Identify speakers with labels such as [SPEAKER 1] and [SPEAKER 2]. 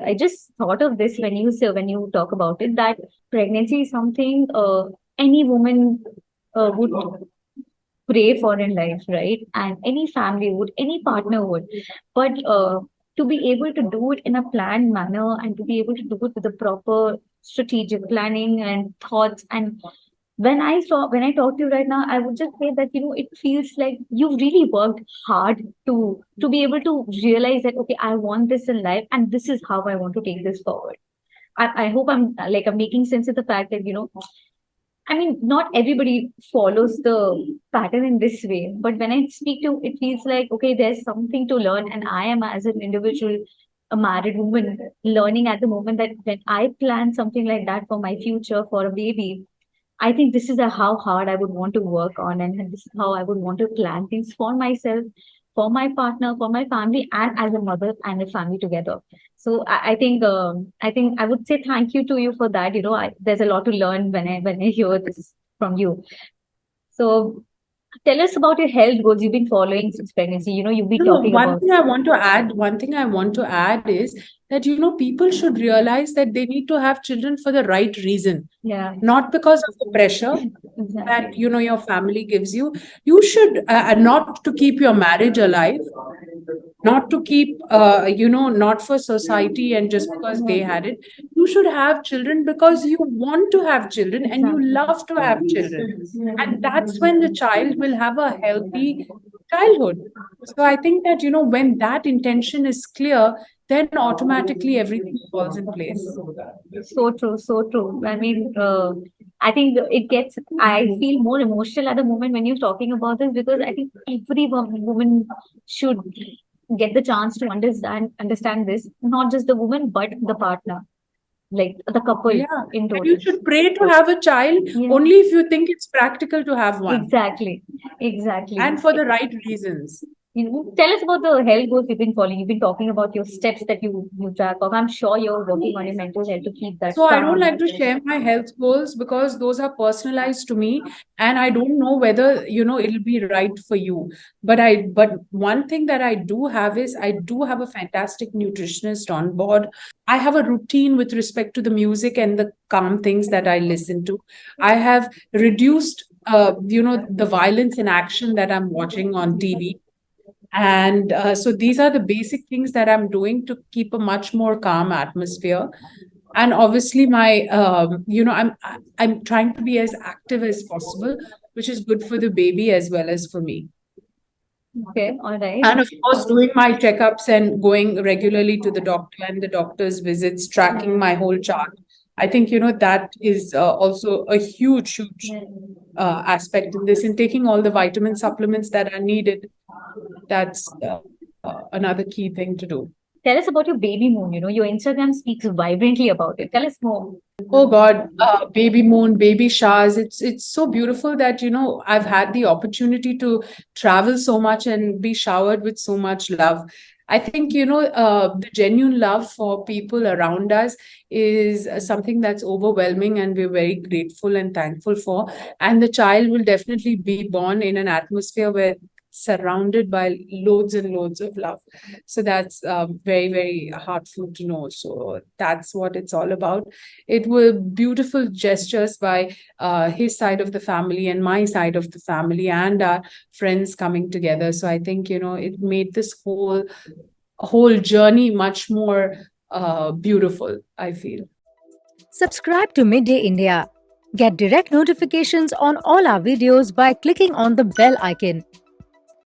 [SPEAKER 1] I just thought of this when you talk about it, that pregnancy is something any woman would pray for in life, right? And any family would, any partner would. But to be able to do it in a planned manner and to be able to do it with the proper strategic planning and thoughts, and when I talk to you right now, I would just say that it feels like you've really worked hard to be able to realize that, okay, I want this in life and this is how I want to take this forward. I hope I'm making sense of the fact that I mean, not everybody follows the pattern in this way, but when I speak to, it feels like, okay, there's something to learn. And I am, as an individual, a married woman, learning at the moment that when I plan something like that for my future, for a baby, I think this is how hard I would want to work on, and this is how I would want to plan things for myself, for my partner, for my family, and as a mother and a family together. So I think I would say thank you to you for that. There's a lot to learn when I hear this from you. So tell us about your health goals you've been following since pregnancy. You've been
[SPEAKER 2] No,
[SPEAKER 1] talking about.
[SPEAKER 2] one thing I want to add is that, people should realize that they need to have children for the right reason,
[SPEAKER 1] Yeah,
[SPEAKER 2] not because of the pressure that,
[SPEAKER 1] exactly,
[SPEAKER 2] your family gives you. You should, not to keep your marriage alive, not to keep, not for society and just because they
[SPEAKER 1] yeah,
[SPEAKER 2] had it. You should have children because you want to have children and you
[SPEAKER 1] exactly.
[SPEAKER 2] love to have children. And that's when the child will have a healthy childhood. So I think that, when that intention is clear, then automatically everything falls in place.
[SPEAKER 1] So true, so true. I mean, I think I feel more emotional at the moment when you're talking about this, because I think every woman should get the chance to understand this, not just the woman, but the partner, like the couple
[SPEAKER 2] Yeah.
[SPEAKER 1] in
[SPEAKER 2] And you
[SPEAKER 1] total.
[SPEAKER 2] should pray to have a child
[SPEAKER 1] Yeah,
[SPEAKER 2] only if you think it's practical to have one
[SPEAKER 1] exactly, exactly.
[SPEAKER 2] and for the right reasons.
[SPEAKER 1] Tell us about the health goals you've been following. You've been talking about your steps that you track of. I'm sure you're working on your mental health to keep that
[SPEAKER 2] So I don't
[SPEAKER 1] calm.
[SPEAKER 2] like to share my health goals because those are personalized to me, and I don't know whether, it'll be right for you. But one thing that I do have is I do have a fantastic nutritionist on board. I have a routine with respect to the music and the calm things that I listen to. I have reduced, the violence and action that I'm watching on TV. And so these are the basic things that I'm doing to keep a much more calm atmosphere. And obviously, I'm trying to be as active as possible, which is good for the baby as well as for me.
[SPEAKER 1] Okay, all right.
[SPEAKER 2] And of course, doing my checkups and going regularly to the doctor and the doctor's visits, tracking my whole chart. I think, that is also a huge aspect in this, and taking all the vitamin supplements that are needed. That's another key thing to do.
[SPEAKER 1] Tell us about your baby moon. Your Instagram speaks vibrantly about it. Tell us more.
[SPEAKER 2] Oh God, baby moon, baby showers. It's so beautiful that, I've had the opportunity to travel so much and be showered with so much love. I think, the genuine love for people around us is something that's overwhelming, and we're very grateful and thankful for. And the child will definitely be born in an atmosphere where surrounded by loads and loads of love. So that's very, very heartful to know. So that's what it's all about. It were beautiful gestures by his side of the family and my side of the family and our friends coming together. So I think, it made this whole journey much more beautiful, I feel.
[SPEAKER 3] Subscribe to Midday India. Get direct notifications on all our videos by clicking on the bell icon.